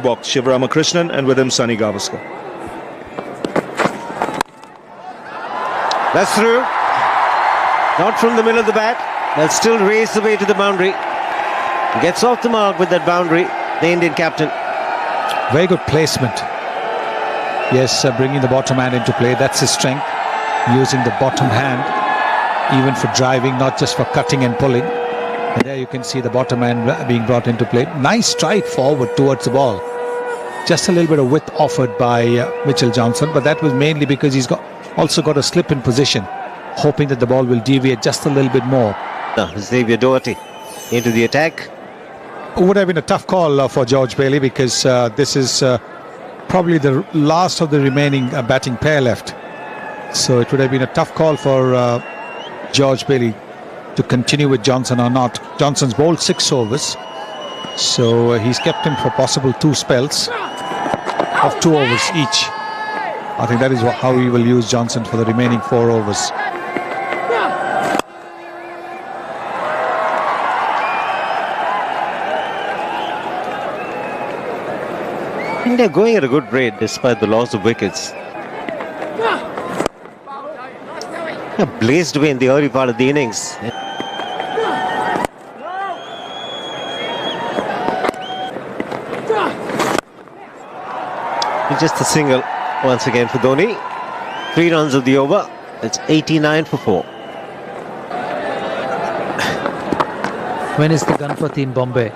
box, Shivaramakrishnan, and with him Sunny Gavaskar. That's through. Not from the middle of the bat. They'll still race the way to the boundary. Gets off the mark with that boundary, the Indian captain. Very good placement. Yes, bringing the bottom hand into play. That's his strength. Using the bottom hand, even for driving, not just for cutting and pulling. And there you can see the bottom hand being brought into play. Nice stride forward towards the ball. Just a little bit of width offered by Mitchell Johnson, but that was mainly because he's also got a slip in position, hoping that the ball will deviate just a little bit more. Xavier Doherty into the attack. It would have been a tough call for George Bailey, because this is probably the last of the remaining batting pair left. So it would have been a tough call for George Bailey to continue with Johnson or not. Johnson's bowled 6 overs, so he's kept him for possible 2 spells of 2 overs each. I think that is how he will use Johnson for the remaining 4 overs. And they're going at a good rate despite the loss of wickets. Blazed away in the early part of the innings. Just a single once again for Dhoni. 3 runs of the over. It's 89 for 4. When is the Ganpati in Bombay?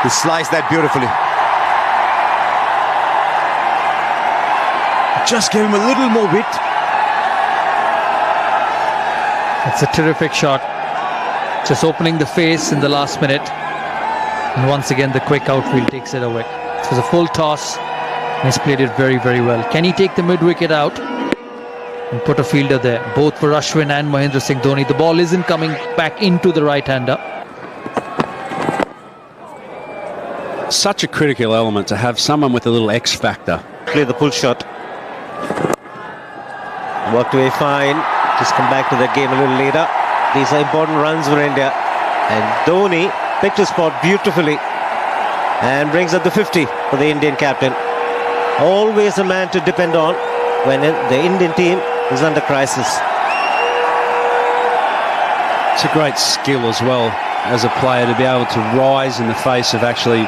He sliced that beautifully. Just gave him a little more width. It's a terrific shot. Just opening the face in the last minute. And once again, the quick outfield takes it away. It was a full toss. And he's played it very, very well. Can he take the mid-wicket out and put a fielder there? Both for Ashwin and Mahendra Singh Dhoni. The ball isn't coming back into the right-hander. Such a critical element to have someone with a little X factor. Play the pull shot. Worked away fine. Just come back to that game a little later. These are important runs for India. And Dhoni picked his spot beautifully and brings up the 50 for the Indian captain. Always a man to depend on when the Indian team is under crisis. It's a great skill as well as a player to be able to rise in the face of actually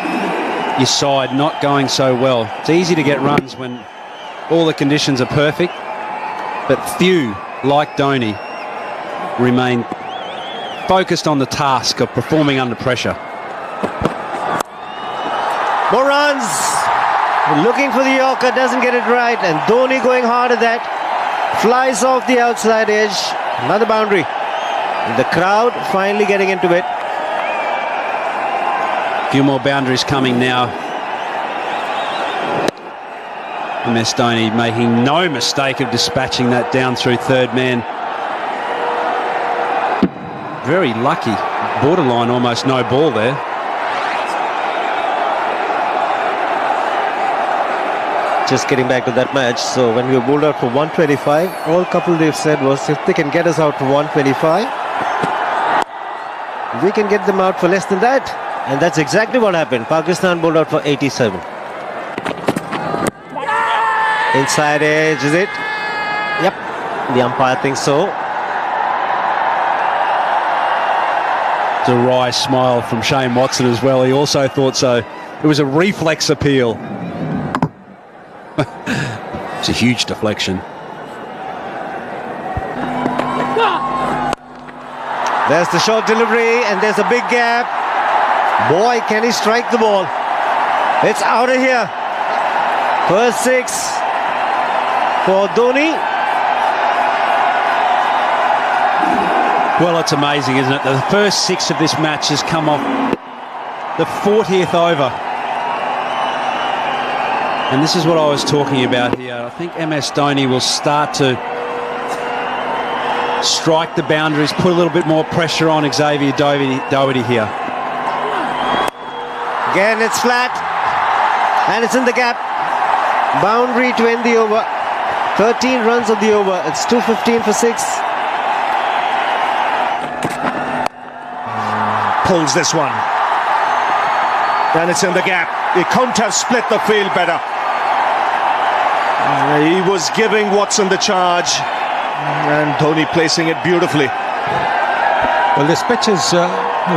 your side not going so well. It's easy to get runs when all the conditions are perfect, but few, like Dhoni, remain focused on the task of performing under pressure. More runs. Looking for the Yorker, doesn't get it right, and Dhoni going hard at that. Flies off the outside edge. Another boundary. And the crowd finally getting into it. A few more boundaries coming now. MS Dhoni making no mistake of dispatching that down through third man. Very lucky. Borderline almost no ball there. Just getting back to that match. So when we were bowled out for 125, all Kapil said was, if they can get us out for 125, we can get them out for less than that. And that's exactly what happened. Pakistan bowled out for 87. Inside edge, is it? Yep, the umpire thinks so. It's a wry smile from Shane Watson as well. He also thought so. It was a reflex appeal. It's a huge deflection. There's the short delivery, and there's a big gap. Boy, can he strike the ball. It's out of here. First 6 for Dhoni. Well, it's amazing, isn't it? The first 6 of this match has come off the 40th over. And this is what I was talking about here. I think MS Dhoni will start to strike the boundaries, put a little bit more pressure on Xavier Doherty here. Again, it's flat. And it's in the gap. Boundary to end the over. 13 runs of the over. It's 215 for 6. pulls this one. And it's in the gap. He couldn't have split the field better. He was giving Watson the charge, and Dhoni placing it beautifully. Well, this pitch is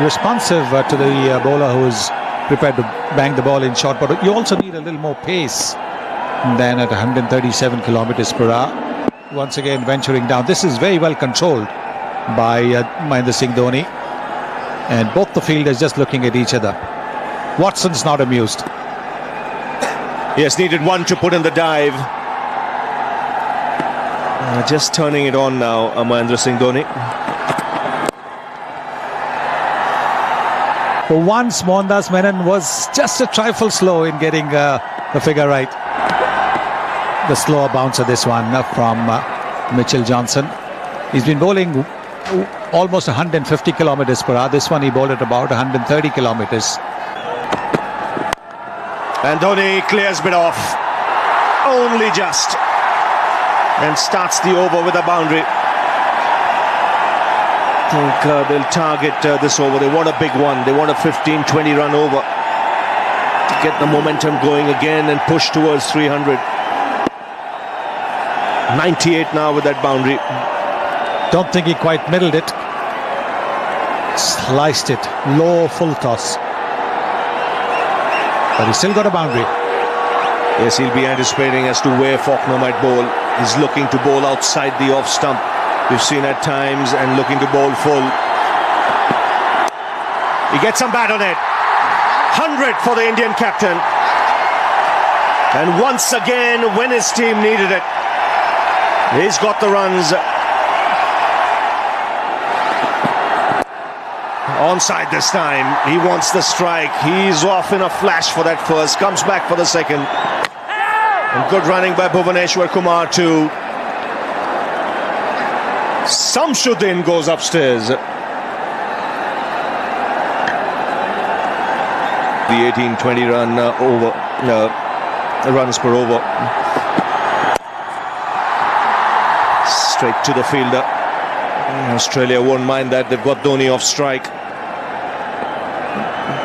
responsive to the bowler who is prepared to bang the ball in short, but you also need a little more pace than at 137 kilometers per hour. Once again venturing down. This is very well controlled by Mahendra Singh Dhoni, and both the fielders just looking at each other. Watson's not amused. Yes, needed one to put in the dive. Just turning it on now, Mahendra Singh Dhoni. For once, Mohandas Menon was just a trifle slow in getting the figure right. The slower bouncer, this one from Mitchell Johnson. He's been bowling almost 150 kilometers per hour. This one he bowled at about 130 kilometers. And Dhoni clears it off. Only just. And starts the over with a boundary. I think they'll target this over. They want a big one. They want a 15-20 run over to get the momentum going again and push towards 300. 98 now with that boundary. Don't think he quite middled it. Sliced it. Low full toss. But he's still got a boundary. Yes, he'll be anticipating as to where Faulkner might bowl. He's looking to bowl outside the off stump. We've seen at times, and looking to bowl full. He gets some bat on it. 100 for the Indian captain. And once again, when his team needed it, he's got the runs. Onside this time. He wants the strike. He's off in a flash for that first. Comes back for the second. And good running by Bhuvaneshwar Kumar too. Samshuddin goes upstairs. The 18-20 run over. Runs per over. Straight to the fielder. Australia won't mind that. They've got Dhoni off strike.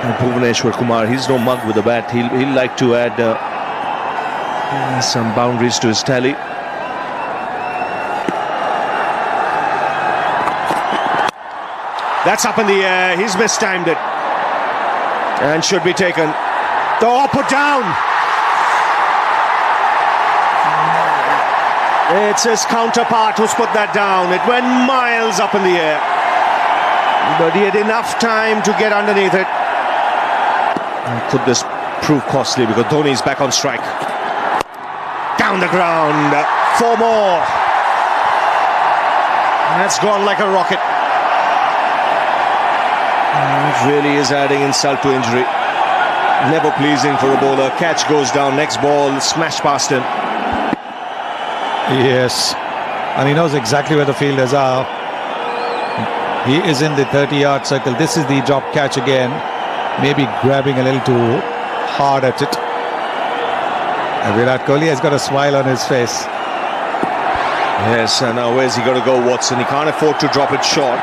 And Bhuvaneshwar Kumar, he's no mug with the bat. He'll like to add some boundaries to his tally. That's up in the air. He's mistimed it. And should be taken. Oh, put down. It's his counterpart who's put that down. It went miles up in the air. But he had enough time to get underneath it. Could this prove costly because Dhoni's back on strike. Down the ground. 4 more. That's gone like a rocket. It really is adding insult to injury. Never pleasing for a bowler. Catch goes down. Next ball, smash past him. Yes, and he knows exactly where the fielders are. He is in the 30-yard circle. This is the drop catch again. Maybe grabbing a little too hard at it. And Virat Kohli has got a smile on his face. Yes, and now where's he got to go, Watson? He can't afford to drop it short.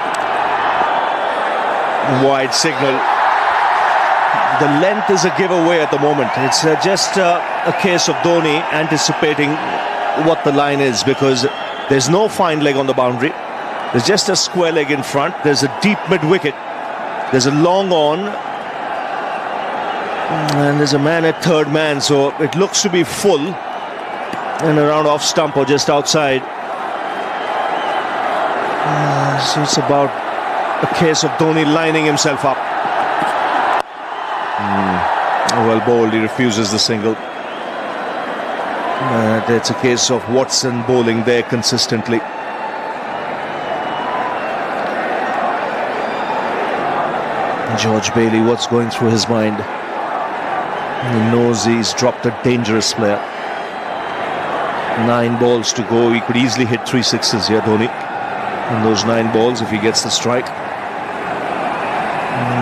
Wide signal. The length is a giveaway at the moment. It's just a case of Dhoni anticipating what the line is, because there's no fine leg on the boundary. There's just a square leg in front. There's a deep mid-wicket. There's a long on. And there's a man at third man, so it looks to be full and around off stump or just outside. So it's about a case of Dhoni lining himself up. Well bowled, he refuses the single. It's a case of Watson bowling there consistently. George Bailey, what's going through his mind? He knows he's dropped a dangerous player. 9 balls to go. He could easily hit 3 sixes here, Dhoni. In those 9 balls, if he gets the strike.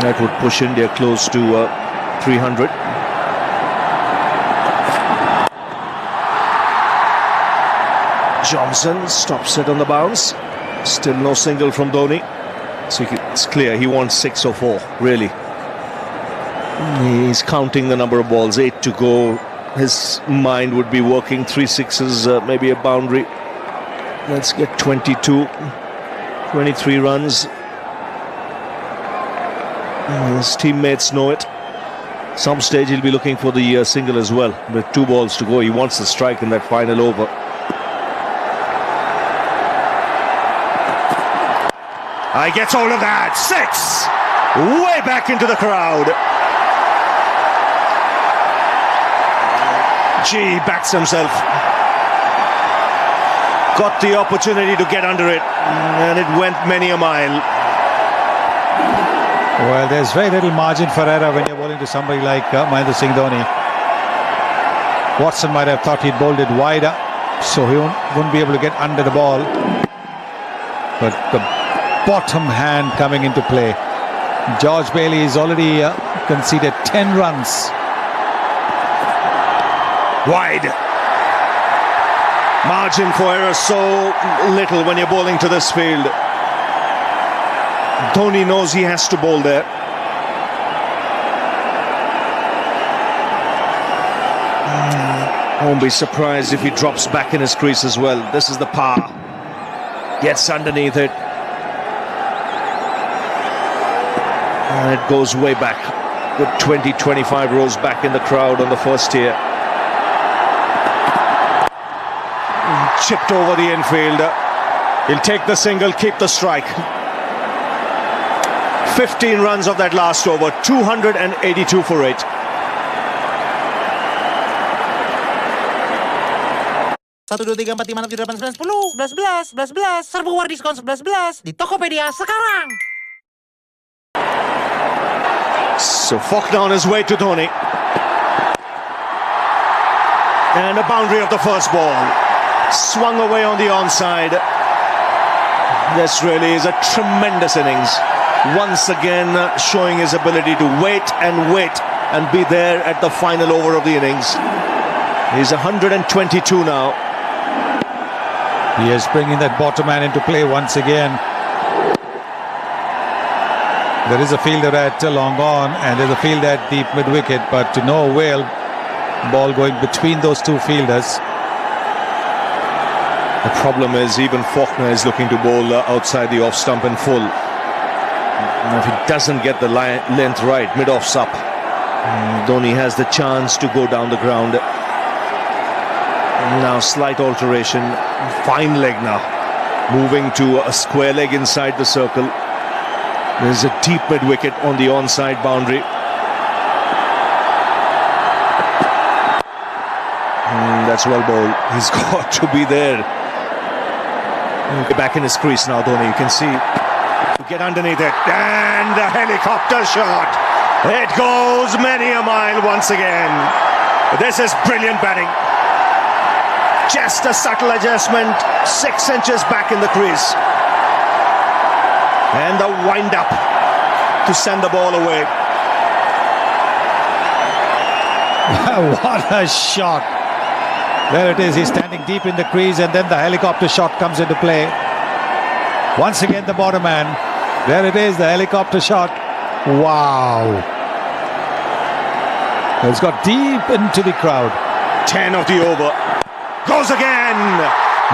That would push India close to 300. Johnson stops it on the bounce. Still no single from Dhoni. So it's clear he wants 6 or 4, really. He's counting the number of balls, 8 to go. His mind would be working 3 sixes, maybe a boundary. Let's get 22, 23 runs. His teammates know it. Some stage he'll be looking for the single as well. With 2 balls to go, he wants the strike in that final over. I gets all of that. 6! Way back into the crowd. Gee, backs himself. Got the opportunity to get under it, and it went many a mile. Well, there's very little margin for error when you're bowling to somebody like Mahendra Singh Dhoni. Watson might have thought he'd bowled it wider, so he wouldn't be able to get under the ball. But the bottom hand coming into play. George Bailey has already conceded 10 runs. Wide. Margin for error so little when you're bowling to this field. Dhoni knows he has to bowl there. Won't be surprised if he drops back in his crease as well. This is the power. Gets underneath it. And it goes way back. Good 20-25 rows back in the crowd on the first tier. Chipped over the infield. He'll take the single, keep the strike. 15 runs of that last over, 282 for 8. Satu, dua, tiga, empat, lima, enam, tujuh, delapan, sembilan, 10, 11, 11, 11. Serbu war diskon 11 di Tokopedia sekarang. So Faulkner on his way to Dhoni. And a boundary of the first ball. Swung away on the onside. This really is a tremendous innings. Once again showing his ability to wait and be there at the final over of the innings. He's 122 now. He is bringing that bottom man into play once again. There is a fielder at long on and there's a fielder at deep mid-wicket, but to no avail. Ball going between those two fielders. The problem is even Faulkner is looking to bowl outside the off stump in full. And if he doesn't get the length right, mid-off's up. Dhoni has the chance to go down the ground. Now slight alteration. Fine leg now. Moving to a square leg inside the circle. There's a deep mid-wicket on the onside boundary. That's well bowled. He's got to be there. Back in his crease now, Dhoni. You can see. To get underneath it. And the helicopter shot. It goes many a mile once again. This is brilliant batting. Just a subtle adjustment. 6 inches back in the crease. And the wind up to send the ball away. What a shot. There it is. He's standing deep in the crease and then the helicopter shot comes into play. Once again the bottom man. There it is, the helicopter shot. Wow. It's got deep into the crowd. 10 of the over. Goes again.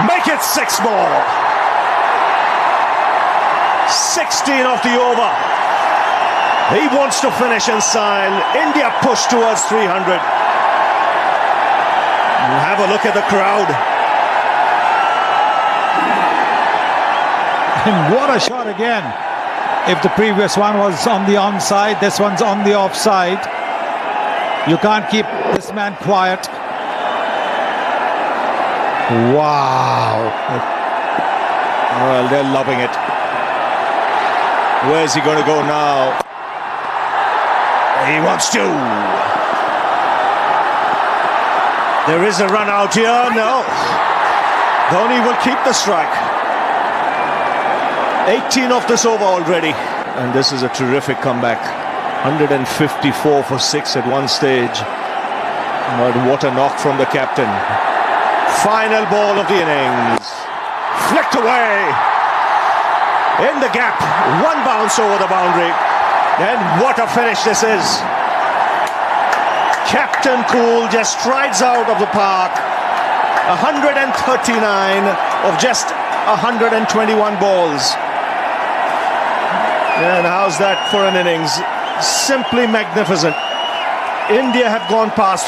Make it 6 more. 16 of the over. He wants to finish in style. India push towards 300. Have a look at the crowd. And what a shot again. If the previous one was on the onside, this one's on the offside. You can't keep this man quiet. Wow. Well, they're loving it. Where's he going to go now? He wants to. There is a run out here. No. Dhoni will keep the strike. 18 of this over already. And this is a terrific comeback. 154 for 6 at one stage. But what a knock from the captain. Final ball of the innings. Flicked away. in the gap. One bounce over the boundary. And what a finish this is. Captain Cool just strides out of the park. 139 of just 121 balls. And how's that for an innings? Simply magnificent. India have gone past